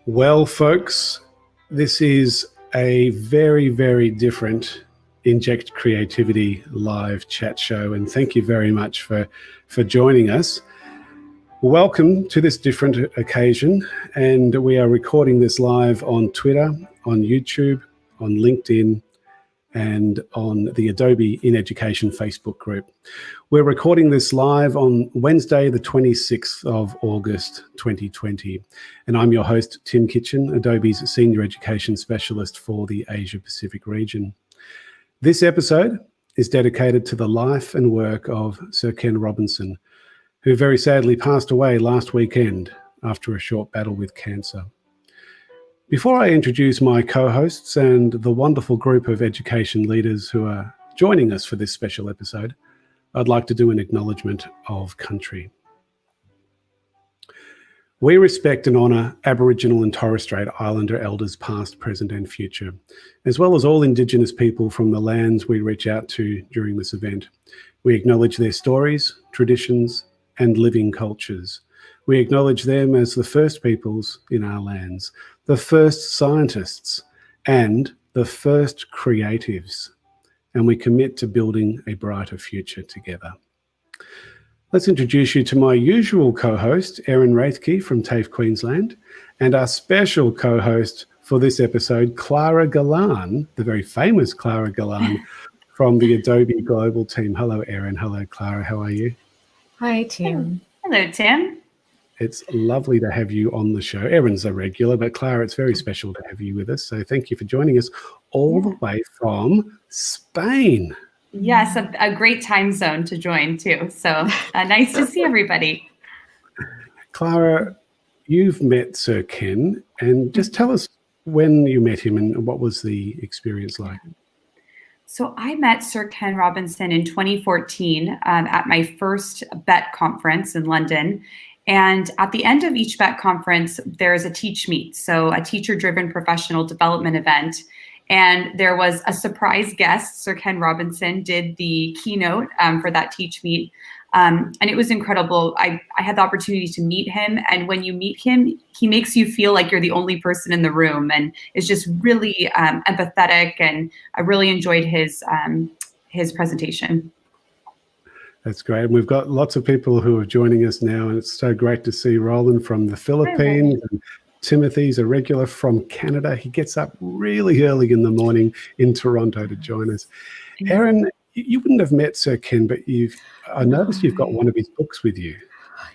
Well, folks, this is a very, very different Inject Creativity live chat show, and thank you very much for joining us. Welcome to this different occasion, and we are recording this live on Twitter, on YouTube, on LinkedIn, and on the Adobe in Education Facebook group. We're recording this live on Wednesday, the 26th of August, 2020. And I'm your host, Tim Kitchen, Adobe's Senior Education Specialist for the Asia Pacific region. This episode is dedicated to the life and work of Sir Ken Robinson, who very sadly passed away last weekend after a short battle with cancer. Before I introduce my co-hosts and the wonderful group of education leaders who are joining us for this special episode, I'd like to do an acknowledgement of country. We respect and honour Aboriginal and Torres Strait Islander elders past, present and future, as well as all Indigenous people from the lands we reach out to during this event. We acknowledge their stories, traditions and living cultures. We acknowledge them as the first peoples in our lands, the first scientists and the first creatives, and we commit to building a brighter future together. Let's introduce you to my usual co-host, Erin Raethke from TAFE Queensland, and our special co-host for this episode, Clara Galán, the very famous Clara Galán from the Adobe Global team. Hello, Erin. Hello, Clara. How are you? Hi, Tim. Hello, Tim. It's lovely to have you on the show. Erin's a regular, but Clara, it's very special to have you with us. So thank you for joining us all the way from Spain. Yes, a great time zone to join too. So nice to see everybody. Clara, you've met Sir Ken, and just tell us when you met him and what was the experience like? So I met Sir Ken Robinson in 2014 at my first BET conference in London. And at the end of each BET conference, there's a Teach Meet, so a teacher-driven professional development event. And there was a surprise guest. Sir Ken Robinson did the keynote for that Teach Meet. And it was incredible. I had the opportunity to meet him. And when you meet him, he makes you feel like you're the only person in the room and is just really empathetic. And I really enjoyed his presentation. That's great. And we've got lots of people who are joining us now, and it's so great to see Roland from the Philippines. And Timothy's a regular from Canada. He gets up really early in the morning in Toronto to join us. Erin, you wouldn't have met Sir Ken, but I noticed you've got one of his books with you.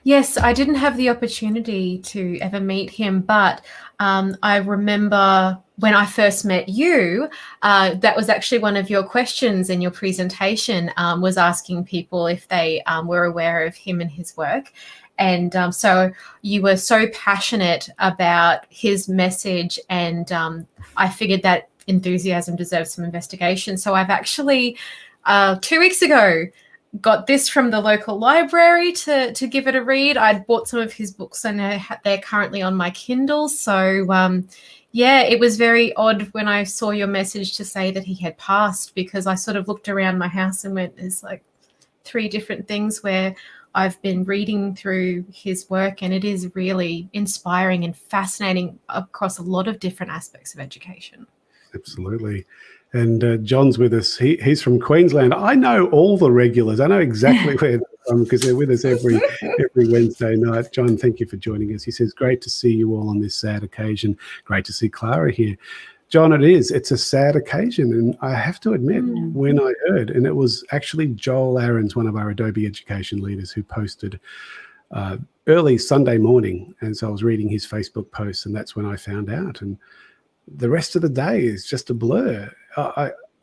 Yes, I didn't have the opportunity to ever meet him, but I remember when I first met you, that was actually one of your questions in your presentation, was asking people if they were aware of him and his work. And so you were so passionate about his message, and I figured that enthusiasm deserves some investigation. So I've actually, 2 weeks ago, got this from the local library to give it a read. I'd bought some of his books and they're currently on my Kindle. So yeah, it was very odd when I saw your message to say that he had passed, because I sort of looked around my house and went, there's like 3 different things where I've been reading through his work, and it is really inspiring and fascinating across a lot of different aspects of education. Absolutely. And John's with us. He's from Queensland. I know all the regulars. I know exactly where they're from because they're with us every Wednesday night. John, thank you for joining us. He says, great to see you all on this sad occasion. Great to see Clara here. John, it's a sad occasion. And I have to admit, when I heard, and it was actually Joel Aarons, one of our Adobe education leaders, who posted early Sunday morning. And so I was reading his Facebook posts, and that's when I found out. And the rest of the day is just a blur.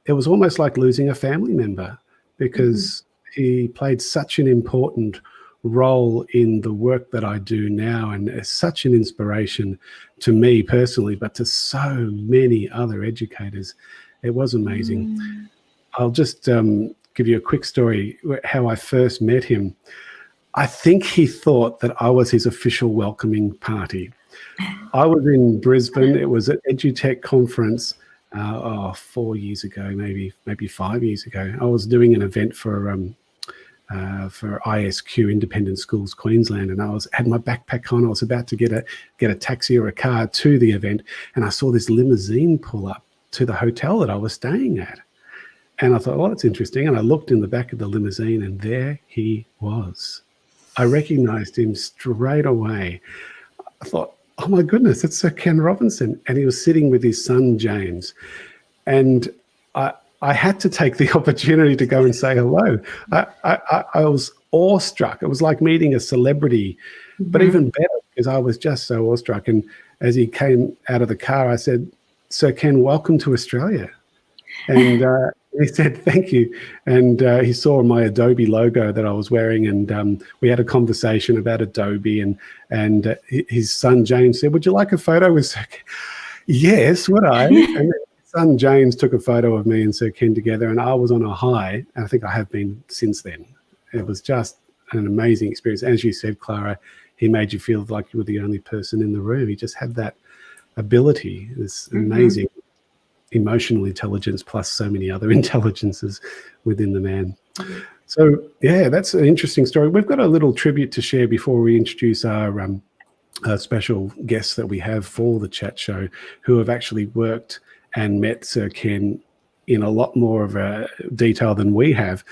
It was almost like losing a family member, because he played such an important role in the work that I do now, and is such an inspiration to me personally, but to so many other educators. It was amazing. I'll just give you a quick story how I first met him. I think he thought that I was his official welcoming party. I was in Brisbane. It was an EduTech conference 4 years ago, maybe 5 years ago. I was doing an event for for ISQ, Independent Schools Queensland, and had my backpack on. I was about to get a taxi or a car to the event, and I saw this limousine pull up to the hotel that I was staying at. And I thought, well, that's interesting. And I looked in the back of the limousine, and there he was. I recognized him straight away. I thought, oh my goodness, it's Sir Ken Robinson. And he was sitting with his son, James. And I had to take the opportunity to go and say hello. I was awestruck. It was like meeting a celebrity, but even better, because I was just so awestruck. And as he came out of the car, I said, Sir Ken, welcome to Australia. And he said, thank you. And he saw my Adobe logo that I was wearing, and we had a conversation about Adobe, and his son, James, said, would you like a photo with Sir Ken? Yes, would I? And then his son, James, took a photo of me and Sir Ken together, and I was on a high, and I think I have been since then. It was just an amazing experience. As you said, Clara, he made you feel like you were the only person in the room. He just had that ability, this amazing emotional intelligence, plus so many other intelligences within the man. So yeah, that's an interesting story. We've got a little tribute to share before we introduce our special guests that we have for the chat show, who have actually worked and met Sir Ken in a lot more of a detail than we have.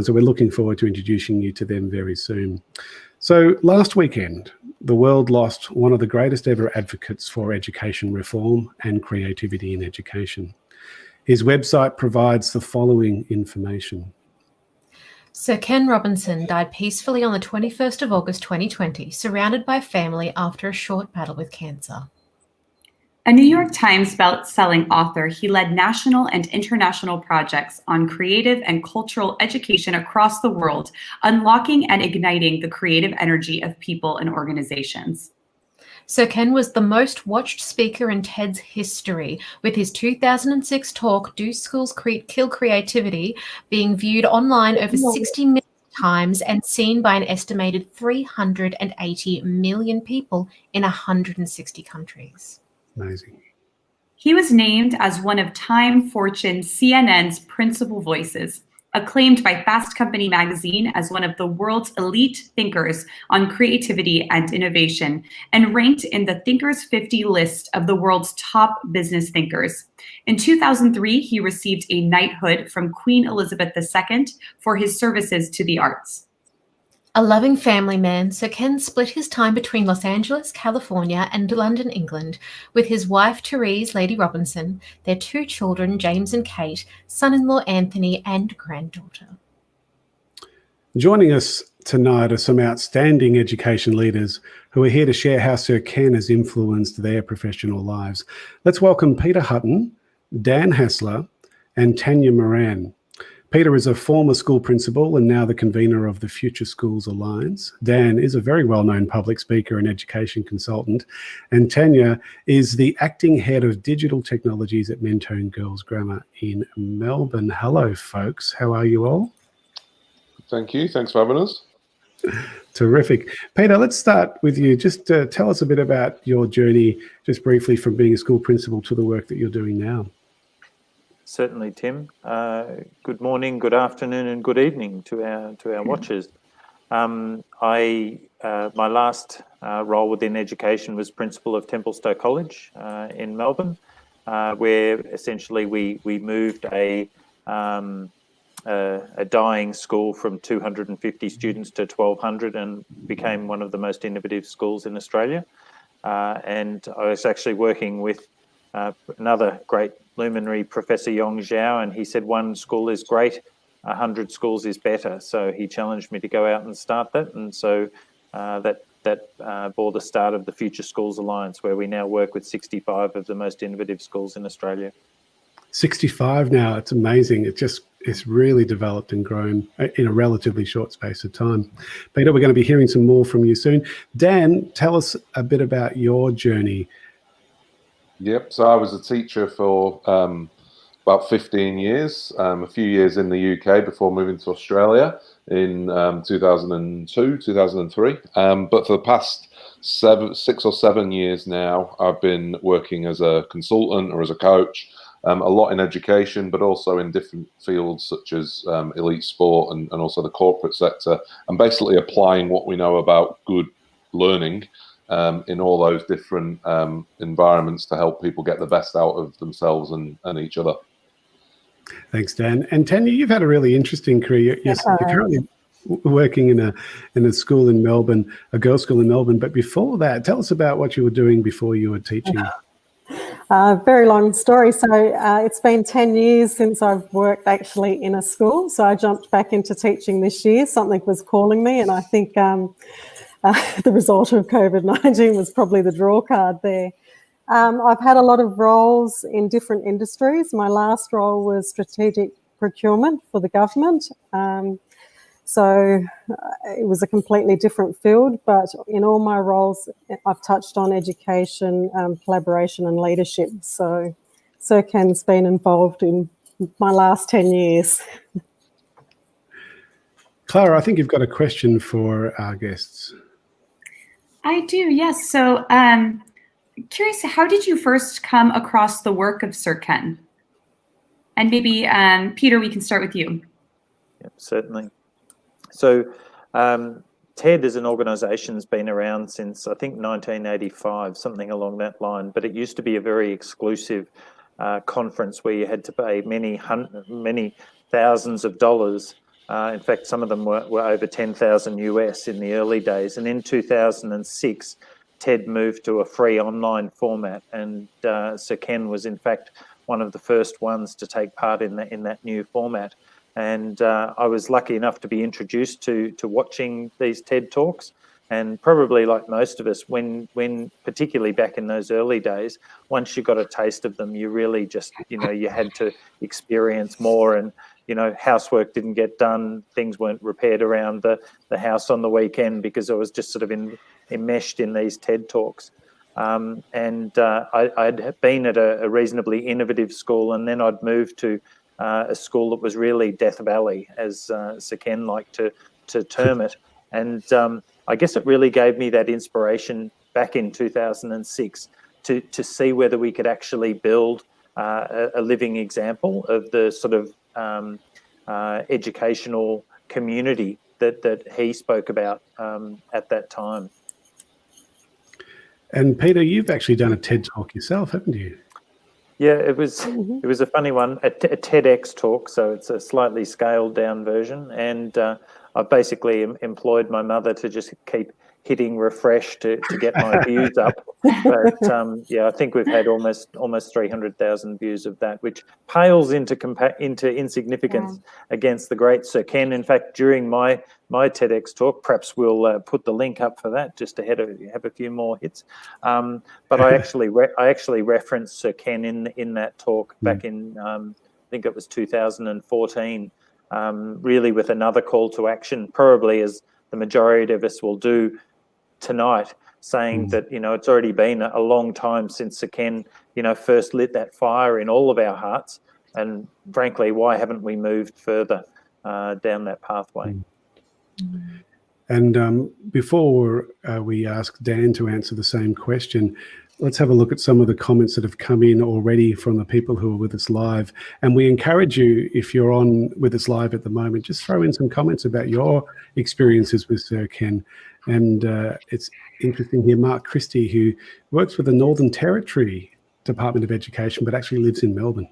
So we're looking forward to introducing you to them very soon. So last weekend, the world lost one of the greatest ever advocates for education reform and creativity in education. His website provides the following information. Sir Ken Robinson died peacefully on the 21st of August 2020, surrounded by family after a short battle with cancer. A New York Times best-selling author, he led national and international projects on creative and cultural education across the world, unlocking and igniting the creative energy of people and organizations. Sir Ken was the most watched speaker in TED's history, with his 2006 talk, Do Schools Kill Creativity, being viewed online over 60 million times and seen by an estimated 380 million people in 160 countries. Amazing. He was named as one of Time, Fortune, CNN's principal voices, acclaimed by Fast Company magazine as one of the world's elite thinkers on creativity and innovation, and ranked in the Thinkers 50 list of the world's top business thinkers. In 2003, he received a knighthood from Queen Elizabeth II for his services to the arts. A loving family man, Sir Ken split his time between Los Angeles, California, and London, England, with his wife, Therese, Lady Robinson, their two children, James and Kate, son-in-law, Anthony, and granddaughter. Joining us tonight are some outstanding education leaders who are here to share how Sir Ken has influenced their professional lives. Let's welcome Peter Hutton, Dan Hassler, and Tanya Moran. Peter is a former school principal and now the convener of the Future Schools Alliance. Dan is a very well-known public speaker and education consultant. And Tanya is the acting head of digital technologies at Mentone Girls Grammar in Melbourne. Hello, folks. How are you all? Thank you. Thanks for having us. Terrific. Peter, let's start with you. Just tell us a bit about your journey, just briefly, from being a school principal to the work that you're doing now. Certainly, Tim. Good morning, good afternoon, and good evening to our watchers. My last role within education was principal of Templestowe College in Melbourne, where essentially we moved a dying school from 250 students to 1,200 and became one of the most innovative schools in Australia. And I was actually working with another great luminary, Professor Yong Zhao, and he said one school is great, 100 schools is better. So he challenged me to go out and start that, and so that bore the start of the Future Schools Alliance, where we now work with 65 of the most innovative schools in Australia. 65 now, it's amazing. It's really developed and grown in a relatively short space of time. Peter, we're going to be hearing some more from you soon. Dan, tell us a bit about your journey. Yep, so I was a teacher for about 15 years, a few years in the UK before moving to Australia in 2002, 2003. But for the past 6 or 7 years now, I've been working as a consultant or as a coach a lot in education, but also in different fields such as elite sport and also the corporate sector, and basically applying what we know about good learning in all those different environments to help people get the best out of themselves and each other. Thanks, Dan. And Tanya, you've had a really interesting career. You're currently working in a school in Melbourne, a girls' school in Melbourne. But before that, tell us about what you were doing before you were teaching. Very long story. So it's been 10 years since I've worked actually in a school. So I jumped back into teaching this year. Something was calling me, and I think the result of COVID-19 was probably the draw card there. I've had a lot of roles in different industries. My last role was strategic procurement for the government. So it was a completely different field, but in all my roles, I've touched on education, collaboration and leadership. So Ken's been involved in my last 10 years. Clara, I think you've got a question for our guests. I do, yes. So curious, how did you first come across the work of Sir Ken? And maybe, Peter, we can start with you. Yep, certainly. So TED as an organisation has been around since, I think, 1985, something along that line. But it used to be a very exclusive conference where you had to pay many thousands of dollars. In fact, some of them were over 10,000 US in the early days. And in 2006, TED moved to a free online format. And Sir Ken was, in fact, one of the first ones to take part in that new format. And I was lucky enough to be introduced to watching these TED Talks. And probably like most of us, when particularly back in those early days, once you got a taste of them, you really just, you had to experience more. And, housework didn't get done. Things weren't repaired around the house on the weekend because I was just sort of enmeshed in these TED Talks. I'd been at a reasonably innovative school, and then I'd moved to a school that was really Death Valley, as Sir Ken liked to term it. And I guess it really gave me that inspiration back in 2006 to see whether we could actually build a living example of the sort of educational community that he spoke about at that time. And Peter, you've actually done a TED Talk yourself, haven't you? Yeah, it was a funny one, a TEDx talk, so it's a slightly scaled down version. And I basically employed my mother to just keep hitting refresh to get my views up. But I think we've had almost 300,000 views of that, which pales into insignificance against the great Sir Ken. In fact, during my TEDx talk, perhaps we'll put the link up for that just to have a few more hits. But I actually referenced Sir Ken in that talk back in I think it was 2014, really with another call to action, probably as the majority of us will do tonight, saying that it's already been a long time since Sir Ken first lit that fire in all of our hearts, and frankly, why haven't we moved further down that pathway? And before we ask Dan to answer the same question, let's have a look at some of the comments that have come in already from the people who are with us live. And we encourage you, if you're on with us live at the moment, just throw in some comments about your experiences with Sir Ken. And it's interesting here, Mark Christie, who works with the Northern Territory Department of Education, but actually lives in Melbourne.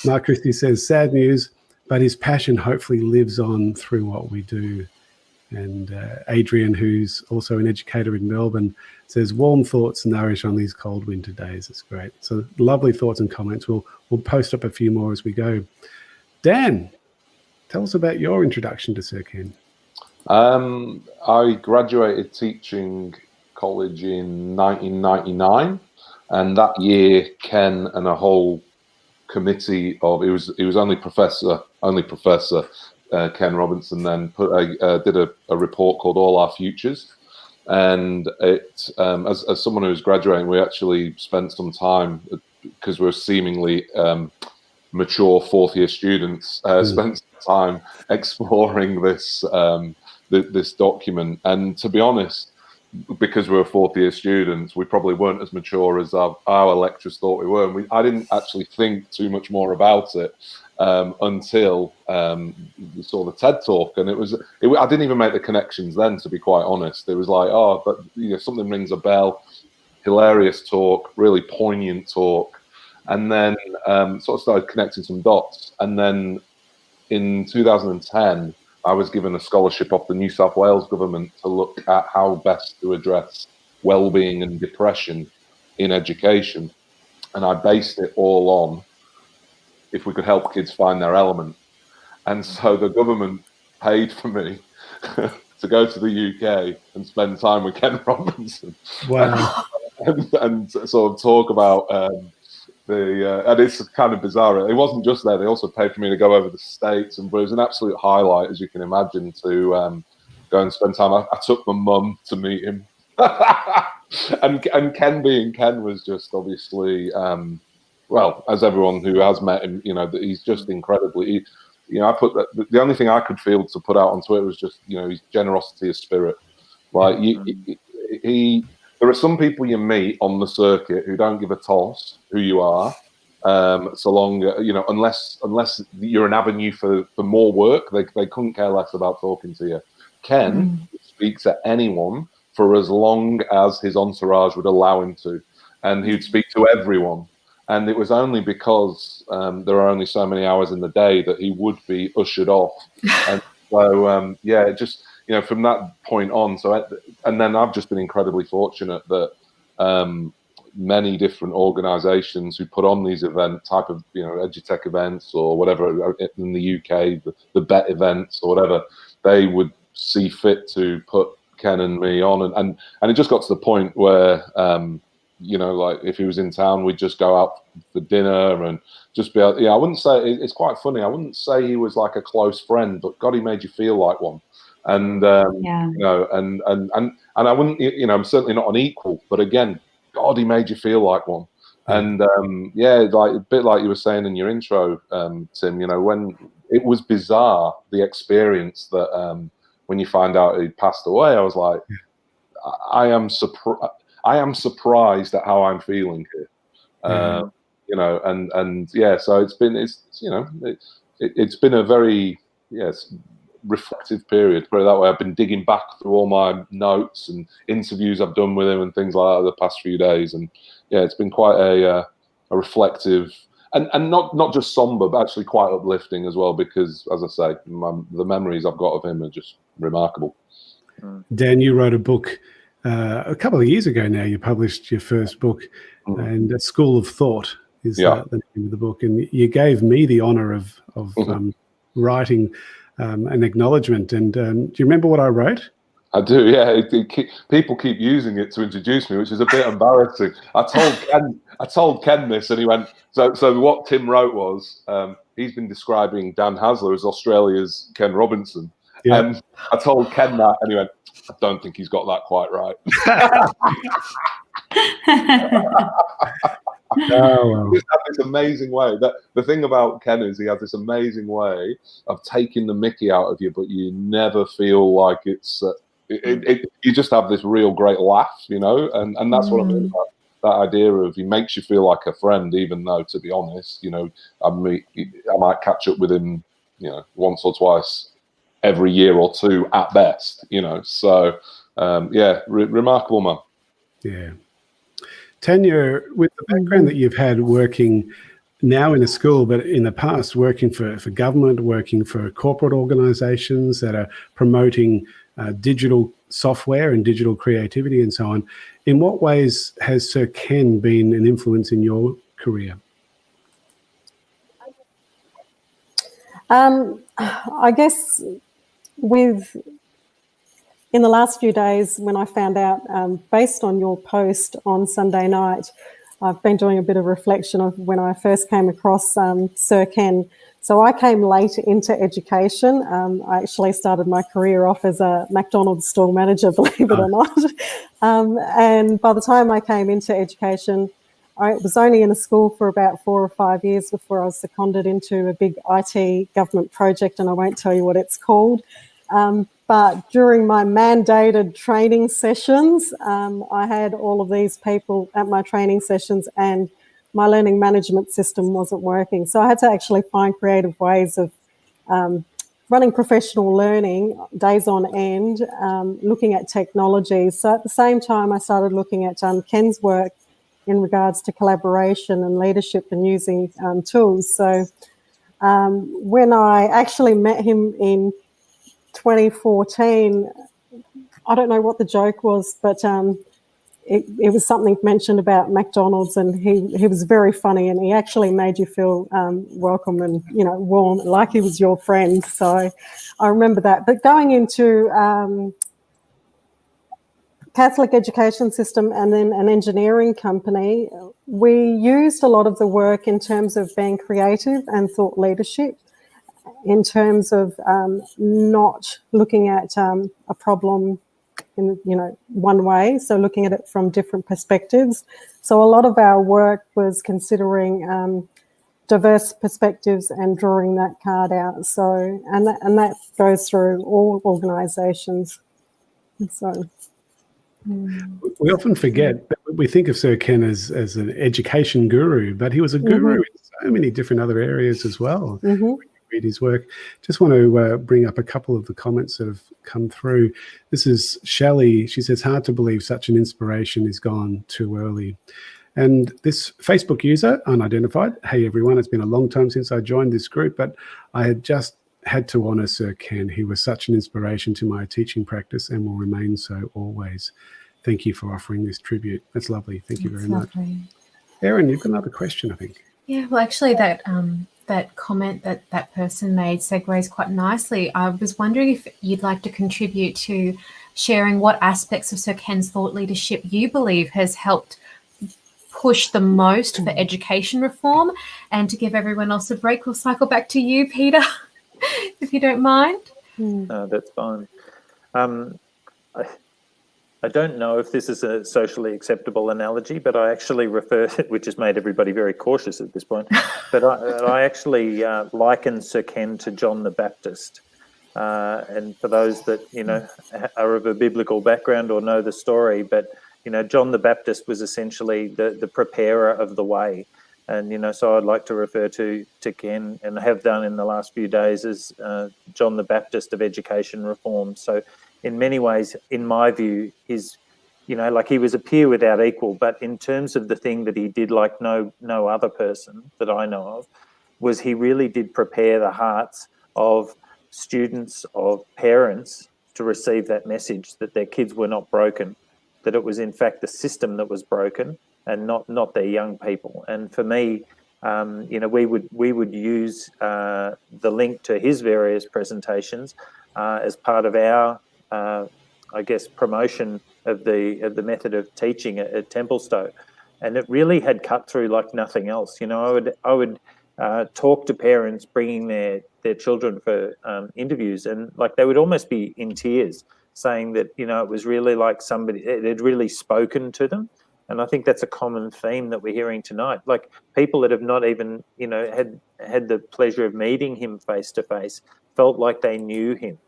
Mark Christie says, sad news, but his passion hopefully lives on through what we do. And Adrian, who's also an educator in Melbourne, says, warm thoughts nourish on these cold winter days. It's great. So lovely thoughts and comments. We'll post up a few more as we go. Dan, tell us about your introduction to Sir Ken. I graduated teaching college in 1999, and that year Ken and a whole committee of, it was only Professor Ken Robinson then did a report called All Our Futures, and it as someone who was graduating, we actually spent some time, because we're seemingly mature fourth year students, spent some time exploring this this document. And to be honest, because we were fourth year students, we probably weren't as mature as our lecturers thought we were. And I didn't actually think too much more about it until we saw the TED talk, and I didn't even make the connections then, to be quite honest. It was like, oh, but something rings a bell. Hilarious talk, really poignant talk, and then sort of started connecting some dots. And then in 2010, I was given a scholarship off the New South Wales government to look at how best to address well-being and depression in education, and I based it all on if we could help kids find their element. And so the government paid for me to go to the UK and spend time with Ken Robinson. Wow. and sort of talk about and it's kind of bizarre. It wasn't just there; they also paid for me to go over the States, and it was an absolute highlight, as you can imagine, to go and spend time. I took my mum to meet him, and Ken, being Ken, was just obviously well, as everyone who has met him, he's just incredibly. I put that. The only thing I could feel to put out on Twitter was just his generosity of spirit. Like there are some people you meet on the circuit who don't give a toss who you are, so long unless you're an avenue for more work, they couldn't care less about talking to you. Ken speaks to anyone for as long as his entourage would allow him to, and he would speak to everyone. And it was only because there are only so many hours in the day that he would be ushered off. And so just. From that point on, and then I've just been incredibly fortunate that many different organisations who put on these type of edutech events or whatever in the UK, the BET events or whatever, they would see fit to put Ken and me on, and it just got to the point where like if he was in town, we'd just go out for dinner and just be able, I wouldn't say it's quite funny. I wouldn't say he was like a close friend, but God, he made you feel like one. And and I wouldn't, I'm certainly not an equal, but again, God, he made you feel like one. And like a bit like you were saying in your intro, Tim, when it was bizarre, the experience that when you find out he passed away, I was like, I am surprised at how I'm feeling here. So it's been a very reflective period, put it that way. I've been digging back through all my notes and interviews I've done with him and things like that the past few days, and it's been quite a reflective and not just somber, but actually quite uplifting as well, because as I say, the memories I've got of him are just remarkable. Dan, you wrote a book a couple of years ago now. You published your first book, and A School of Thought is the name of the book, and you gave me the honor of writing an acknowledgement. And do you remember what I wrote? I do, yeah. People keep using it to introduce me, which is a bit embarrassing. I told Ken this, and he went, so what Tim wrote was, he's been describing Dan Hasler as Australia's Ken Robinson. Yeah. And I told Ken that, and he went, I don't think he's got that quite right. He has this amazing way. The thing about Ken is he has this amazing way of taking the mickey out of you, but you never feel like it's you just have this real great laugh, and that's what I mean about that idea of he makes you feel like a friend, even though, to be honest, I might catch up with him, once or twice every year or two at best, so remarkable man. Yeah. Tanya, with the background that you've had working now in a school, but in the past working for government, working for corporate organisations that are promoting digital software and digital creativity and so on, in what ways has Sir Ken been an influence in your career? I guess in the last few days, when I found out, based on your post on Sunday night, I've been doing a bit of reflection of when I first came across Sir Ken. So I came late into education. I actually started my career off as a McDonald's store manager, believe it or not. And by the time I came into education, I was only in a school for about 4 or 5 years before I was seconded into a big IT government project, and I won't tell you what it's called. But during my mandated training sessions, I had all of these people at my training sessions and my learning management system wasn't working. So I had to actually find creative ways of running professional learning days on end, looking at technologies. So at the same time, I started looking at Ken's work in regards to collaboration and leadership and using tools. So when I actually met him in 2014, I don't know what the joke was, but it was something mentioned about McDonald's, and he was very funny, and he actually made you feel welcome and, you know, warm, like he was your friend. So I remember that. But going into Catholic education system and then an engineering company, we used a lot of the work in terms of being creative and thought leadership, in terms of not looking at a problem in, you know, one way, so looking at it from different perspectives. So a lot of our work was considering diverse perspectives and drawing that card out. So and that goes through all organisations. So we often forget that we think of Sir Ken as an education guru, but he was a guru in so many different other areas as well. Read his work. Just want to bring up a couple of the comments that have come through. This is Shelley. She says, hard to believe such an inspiration is gone too early. And this Facebook user, unidentified, hey everyone, it's been a long time since I joined this group, but I had just had to honour Sir Ken. He was such an inspiration to my teaching practice and will remain so always. Thank you for offering this tribute. That's lovely. Thank you very much. Erin, you've got another question, I think. Yeah, well, actually, that comment that person made segues quite nicely. I was wondering if you'd like to contribute to sharing what aspects of Sir Ken's thought leadership you believe has helped push the most for education reform, and to give everyone else a break, we'll cycle back to you, Peter, if you don't mind. No, that's fine. I don't know if this is a socially acceptable analogy, but I actually refer, which has made everybody very cautious at this point, but I actually liken Sir Ken to John the Baptist. And for those that, you know, are of a biblical background or know the story, but, you know, John the Baptist was essentially the preparer of the way. And, you know, so I'd like to refer to Ken, and have done in the last few days, as John the Baptist of education reform. So in many ways, in my view, his, you know, like, he was a peer without equal, but in terms of the thing that he did like no other person that I know of, was he really did prepare the hearts of students, of parents, to receive that message that their kids were not broken, that it was in fact the system that was broken and not their young people. And for me, you know, we would use the link to his various presentations as part of our I guess promotion of the method of teaching at Templestowe, and it really had cut through like nothing else. You know, I would talk to parents bringing their children for interviews, and like they would almost be in tears, saying that, you know, it was really like somebody, it had really spoken to them. And I think that's a common theme that we're hearing tonight. Like, people that have not even, you know, had the pleasure of meeting him face to face felt like they knew him.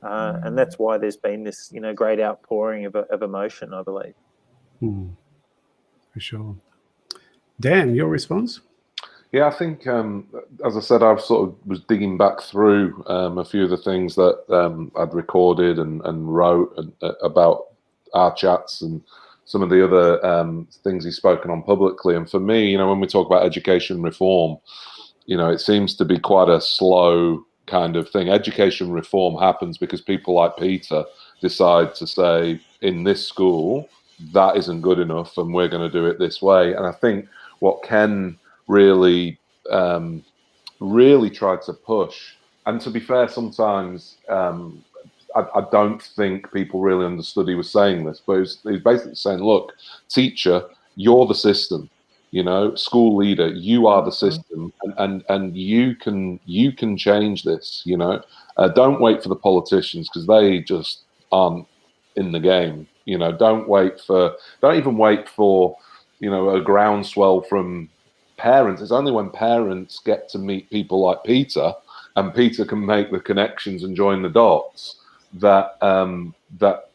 And that's why there's been this, you know, great outpouring of emotion, I believe. For sure. Dan, your response? Yeah, I think, as I said, I sort of was digging back through a few of the things that I'd recorded and wrote about our chats and some of the other things he's spoken on publicly. And for me, you know, when we talk about education reform, you know, it seems to be quite a slow kind of thing. Education reform happens because people like Peter decide to say, in this school, that isn't good enough and we're going to do it this way. And I think what Ken really tried to push, and to be fair, sometimes I don't think people really understood he was saying this, but he was basically saying, look, teacher, you're the system. You know, school leader, you are the system, and you can change this. You know, don't wait for the politicians, because they just aren't in the game. You know, don't even wait for, you know, a groundswell from parents. It's only when parents get to meet people like Peter, and Peter can make the connections and join the dots, that that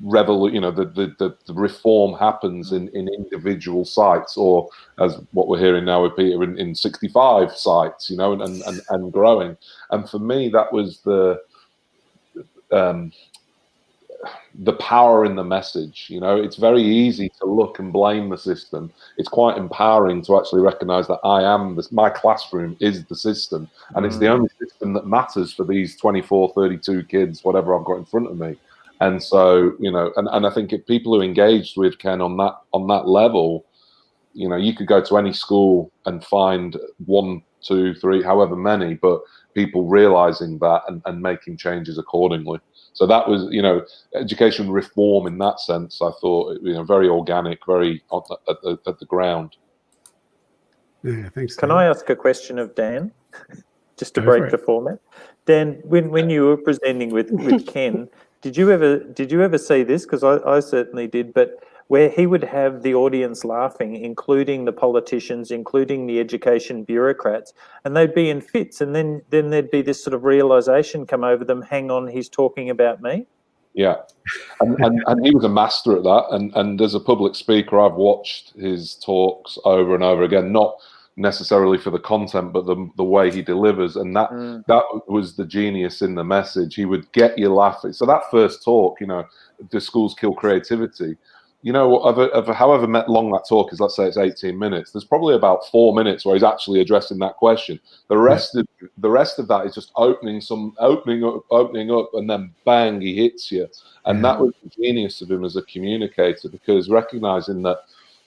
the reform happens in individual sites, or as what we're hearing now with Peter, in 65 sites, and growing. And for me, that was the power in the message. It's very easy to look and blame the system. It's quite empowering to actually recognize that my classroom is the system, and it's the only system that matters for these 24, 32 kids, whatever I've got in front of me. And so, and I think if people who engaged with Ken on that level, you could go to any school and find 1, 2, 3, however many, but people realizing that and making changes accordingly. So that was, education reform in that sense. I thought, very organic, very at the ground. Yeah, thanks. Can Dan. I ask a question of Dan, just to break the format? Dan, when you were presenting with Ken, did you ever see this? Because I certainly did, but where he would have the audience laughing, including the politicians, including the education bureaucrats, and they'd be in fits, and then there'd be this sort of realization come over them, hang on, he's talking about me? Yeah, and he was a master at that, and as a public speaker, I've watched his talks over and over again, not necessarily for the content, but the way he delivers, and that was the genius in the message. He would get you laughing. So that first talk, the schools kill creativity, of however long that talk is, let's say it's 18 minutes, there's probably about 4 minutes where he's actually addressing that question. The rest of that is just opening up, and then bang, he hits you. And that was the genius of him as a communicator, because recognizing that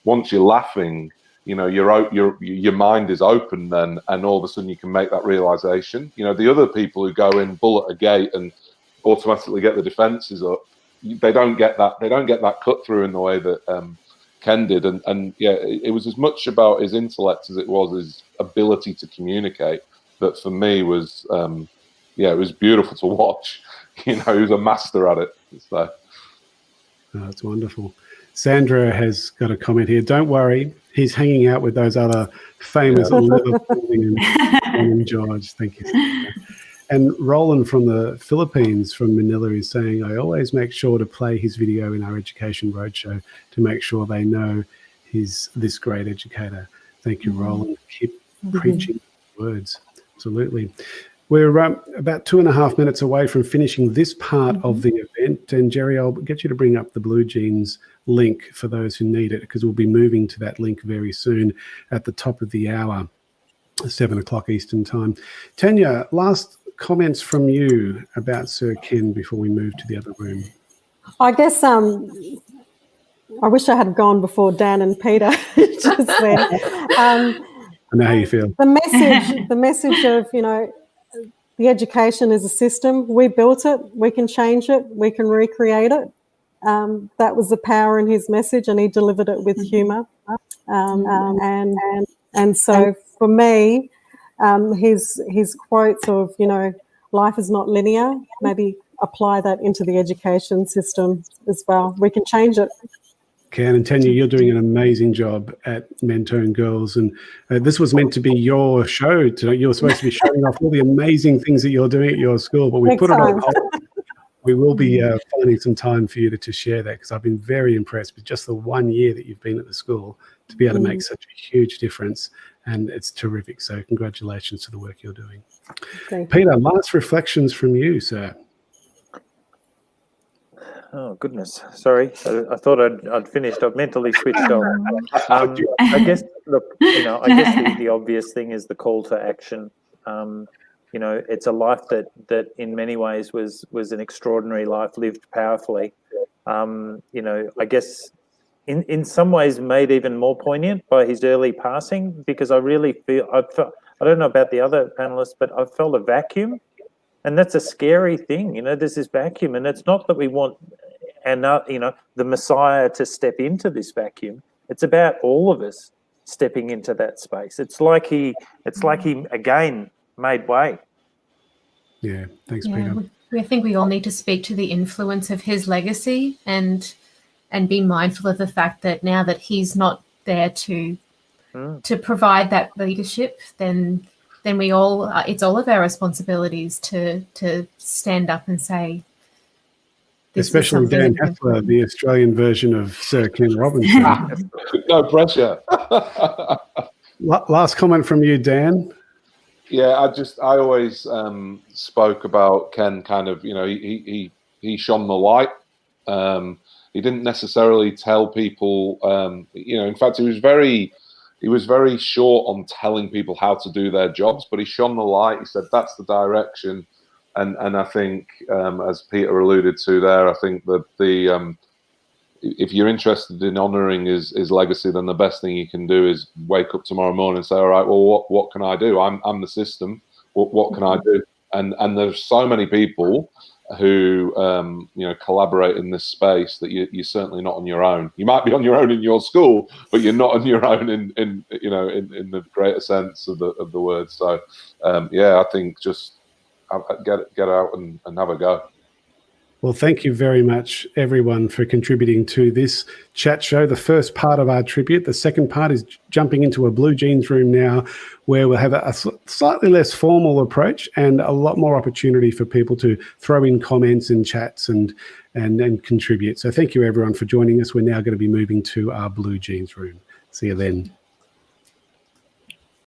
once you're laughing, your mind is open then, and all of a sudden you can make that realization. The other people who go in bull at a gate and automatically get the defenses up, they don't get that cut through in the way that Ken did. And it was as much about his intellect as it was his ability to communicate. That for me was it was beautiful to watch. He was a master at it. So that's wonderful. Sandra has got a comment here. Don't worry, he's hanging out with those other famous Liverpoolian and George. Thank you, Sandra. And Roland from the Philippines, from Manila, is saying, I always make sure to play his video in our Education Roadshow to make sure they know he's this great educator. Thank you, Roland. Keep preaching words. Absolutely. We're about 2.5 minutes away from finishing this part of the event. And Jerry, I'll get you to bring up the Blue Jeans link for those who need it, because we'll be moving to that link very soon at the top of the hour, 7 o'clock Eastern time. Tanya, last comments from you about Sir Ken before we move to the other room. I guess I wish I had gone before Dan and Peter just there. I know how you feel. The message of, the education is a system. We built it. We can change it. We can recreate it. That was the power in his message, and he delivered it with humour. And so for me, his quotes of, life is not linear, maybe apply that into the education system as well. We can change it. Ken and Tanya, you're doing an amazing job at Mentone Girls, and this was meant to be your show tonight. You were supposed to be showing off all the amazing things that you're doing at your school, but we put it on hold. We will be finding some time for you to share that, because I've been very impressed with just the 1 year that you've been at the school to be able to make such a huge difference, and it's terrific. So congratulations for the work you're doing. Peter, last reflections from you, sir. Oh goodness, sorry. I thought I'd finished. I've mentally switched off. I guess the obvious thing is the call to action. It's a life that in many ways was an extraordinary life, lived powerfully. I guess in some ways made even more poignant by his early passing, because I really feel I don't know about the other panelists, but I felt a vacuum. And that's a scary thing, there's this vacuum, and it's not that we want the Messiah to step into this vacuum. It's about all of us stepping into that space. It's like he again made way. Yeah, thanks, Peter. I think we all need to speak to the influence of his legacy and be mindful of the fact that now that he's not there to provide that leadership, then we all it's all of our responsibilities to stand up and say, This is Especially something Dan that's Heffler, important. the Australian version of Sir Ken Robinson. No pressure. Last comment from you, Dan. Yeah, I always spoke about Ken kind of, he shone the light. He didn't necessarily tell people, in fact, he was very short on telling people how to do their jobs, but he shone the light. He said, that's the direction. And I think, as Peter alluded to there, I think that if you're interested in honouring his legacy, then the best thing you can do is wake up tomorrow morning and say, all right, well, what can I do? I'm the system. What can I do? And there's so many people who collaborate in this space that you're certainly not on your own. You might be on your own in your school, but you're not on your own in the greater sense of the word. So I think just get out and have a go. Well, thank you very much, everyone, for contributing to this chat show. The first part of our tribute. The second part is jumping into a Blue Jeans room now, where we'll have a slightly less formal approach and a lot more opportunity for people to throw in comments and chats and contribute. So thank you, everyone, for joining us. We're now going to be moving to our Blue Jeans room. See you then.